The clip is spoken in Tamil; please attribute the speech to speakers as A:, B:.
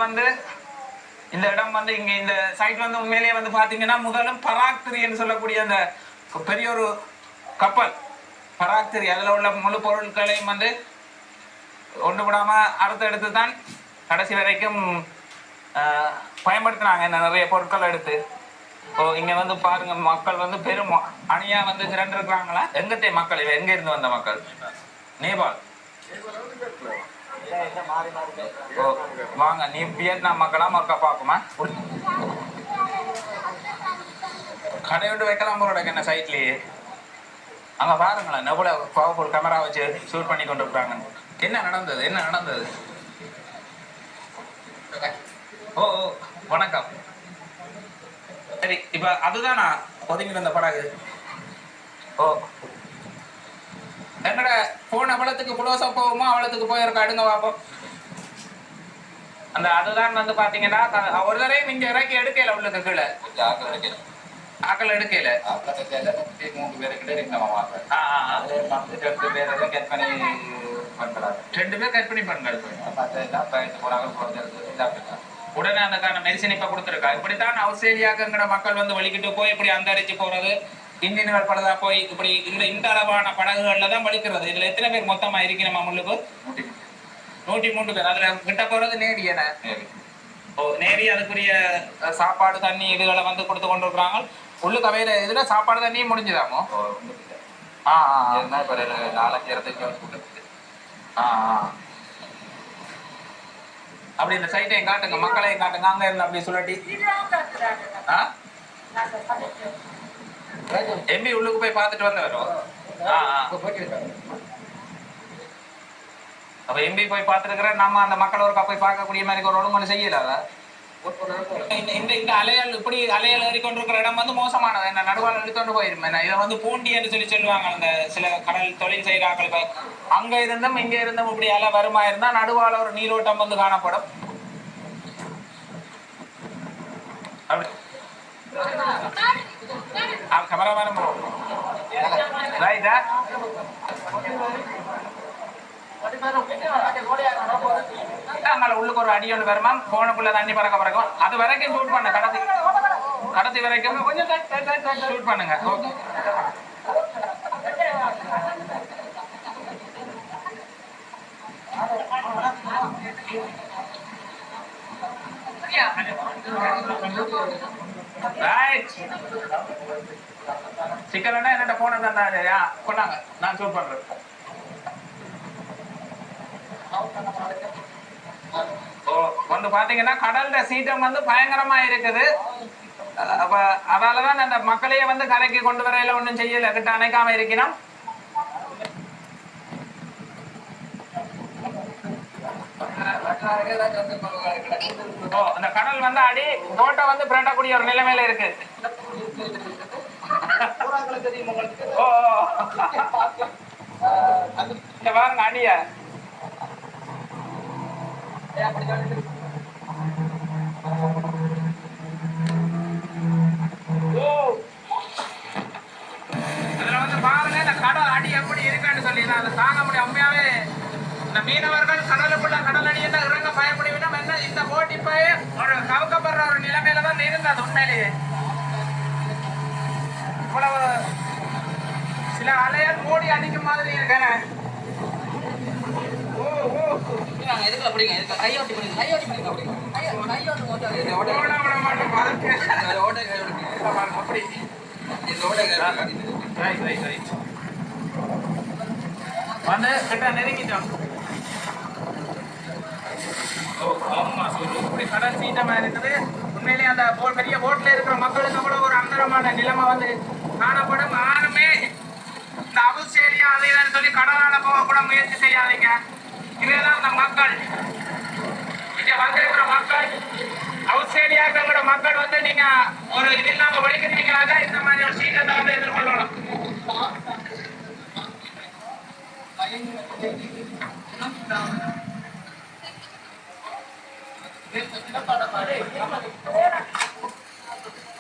A: வந்து இந்த இடம் வந்து இங்க இந்த சைட் வந்து உண்மையிலேயே வந்து பாத்தீங்கன்னா முதலும் பராக்திரின்னு சொல்லக்கூடிய அந்த பெரிய ஒரு கப்பல் பராக்திரி அதுல உள்ள முழு பொருட்களையும் வந்து ஒன்று விடாம அறுத்து எடுத்து தான் கடைசி வரைக்கும் பயன்படுத்தினாங்க நிறைய பொருட்கள் எடுத்து. இங்க வந்து பாருங்க மக்கள் வந்து பெரும் அணியா வந்து திரண்டு இருக்கிறாங்களா. எங்கத்தே மக்கள் எங்க இருந்து வந்த மக்கள்? நேபாள். வாங்க நீ வியட்நாம் மக்களா மக்கா பாப்போமா? கடை விட்டு வைக்கலாம் போல என்ன சைட்லயே. அங்க பாருங்களேன் எவ்வளவு பவர்ஃபுல் கேமரா வச்சு ஷூட் பண்ணி கொண்டு இருக்காங்க. என்ன நடந்தது? ஓ வணக்கம். சரி இப்ப அதுதானா ஒதுங்கி வந்த படகு? ஓ என்னோட போன் அவளத்துக்கு புலோசா போகுமோ அவளத்துக்கு போயிருக்க அடுங்க பாப்போம். அந்த அதுதான் வந்து பாத்தீங்கன்னா ஒரு தரையும் இங்க இறக்கி எடுக்கல உள்ளுக்கு கீழே ஆக்கள் எடுக்கல
B: 3 பேருக்கு
A: ரெண்டு பேர் கற்பனை பண்ணாங்க. உடனே அதுக்கான மெடிசன் இப்ப கொடுத்துருக்கா. இப்படித்தான் ஆஸ்திரேலியாக்குங்கிற மக்கள் வந்து வலிக்கிட்டு போய் இப்படி அந்தரிச்சு போறது, இன்ஜின்கள் பழுதா போய் இப்படி இந்த அளவான படகுகள்ல தான் வலிக்கிறது. இதுல எத்தனை பேர் மொத்தமா இருக்கணுமா முள்ளுக்கு? 103 பேர். அதுல கிட்ட போறது நேரி என நேரி அதுக்குரிய சாப்பாடு தண்ணி இதுகளை வந்து கொடுத்து கொண்டு இருக்கிறாங்க. உள்ளுக்கு அவையில இதுல சாப்பாடு தண்ணியும் முடிஞ்சுதாமோ? அப்படி இந்த சைட்டையும் காட்டுங்க, மக்களையும் காட்டுங்க. அங்க இருந்து அப்படி சொல்லட்டி எம்பி உள்ளுக்கு போய் பார்த்துட்டு வந்தவரும். அப்ப எம்பி போய் பார்த்துருக்கிற நம்ம அந்த மக்கள் ஒருக்கா போய் பார்க்கக்கூடிய மாதிரி ஒரு ஒழுங்கு செய்யல. இந்த அலையால் இப்படி அலையால் ஏறிக்கொண்டிருக்கிற இடம் வந்து மோசமானது. என்ன நடுவால் எடுத்துட்டு போயிருமே. இதை வந்து பூண்டின்னு சொல்லுவாங்க. அந்த சில கடல் தொழில் செய்கிறார்கள் அங்க இருந்தும் இங்க இருந்தும் இப்படி அலை வருமா இருந்தா நடுவால ஒரு நீரோட்டம் வந்து காணப்படும். கமரமானம் ரைட்டா உள்ளுக்கு ஒரு அடி ஒன்று வருமா, போனக்குள்ள தண்ணி பறக்கும். அது வரைக்கும் ஷூட் பண்ண கடத்தி வரைக்கும் கொஞ்சம் ஷூட் பண்ணுங்க. ஓகே சிக்கலன்னா என்னட்ட போன தந்தாரு கொண்டாங்க, நான் ஷூட் பண்றேன். வந்து பாத்தீங்கன்னா கடல்ல சீற்றம் வந்து பயங்கரமா இருக்குது. அப்ப அதாலதான் அந்த மக்களையே வந்து கரைக்கு கொண்டு வரையில ஒண்ணும் செய்யல, கிட்ட அணைக்காம இருக்கணும். அந்த கடல் வந்து அடி போட்டை வந்து பிரண்டக்கூடிய ஒரு நிலைமையில இருக்கு. பாருங்க அடிய அதுல வந்து பாருங்க இந்த கடல் அடி எப்படி இருக்குன்னு சொல்லி அதை தாங்க முடியும். உண்மையாவே இந்த மீனவர்கள் கடலுக்குள்ள கடல் அடி என்ன இறங்க பயப்படுவிடும். என்ன இந்த போட்டி போய் ஒரு கவுக்கப்படுற ஒரு நிலைமையில தான் இருந்தது. உண்மையிலேயே இவ்வளவு சில அலையால் மூடி அடிக்கும் மாதிரி இருக்கேன். வந்து கிட்ட நெருங்கிட்டோம். கடல் சீட்டமா இருக்குது. உண்மையிலேயே அந்த பெரிய போட்ல இருக்கிற மக்களுக்கு அவ்வளவு ஒரு அந்தரமான நிலைமை வந்து காணப்படும். யாருமே இந்த ஆஸ்திரேலியா அதைதான் சொல்லி கடலால போக கூட முயற்சி செய்யாதீங்க. இதுதான் அந்த மக்கள், இங்க வந்திருக்கிற மக்கள், ஆஸ்திரேலியாங்கிற மக்கள் வந்து நீங்க ஒரு இது இல்லாம வலிக்கிறீங்களாக இந்த மாதிரி ஒரு சீட்டத்தை வந்து எதிர்கொள்ளணும்.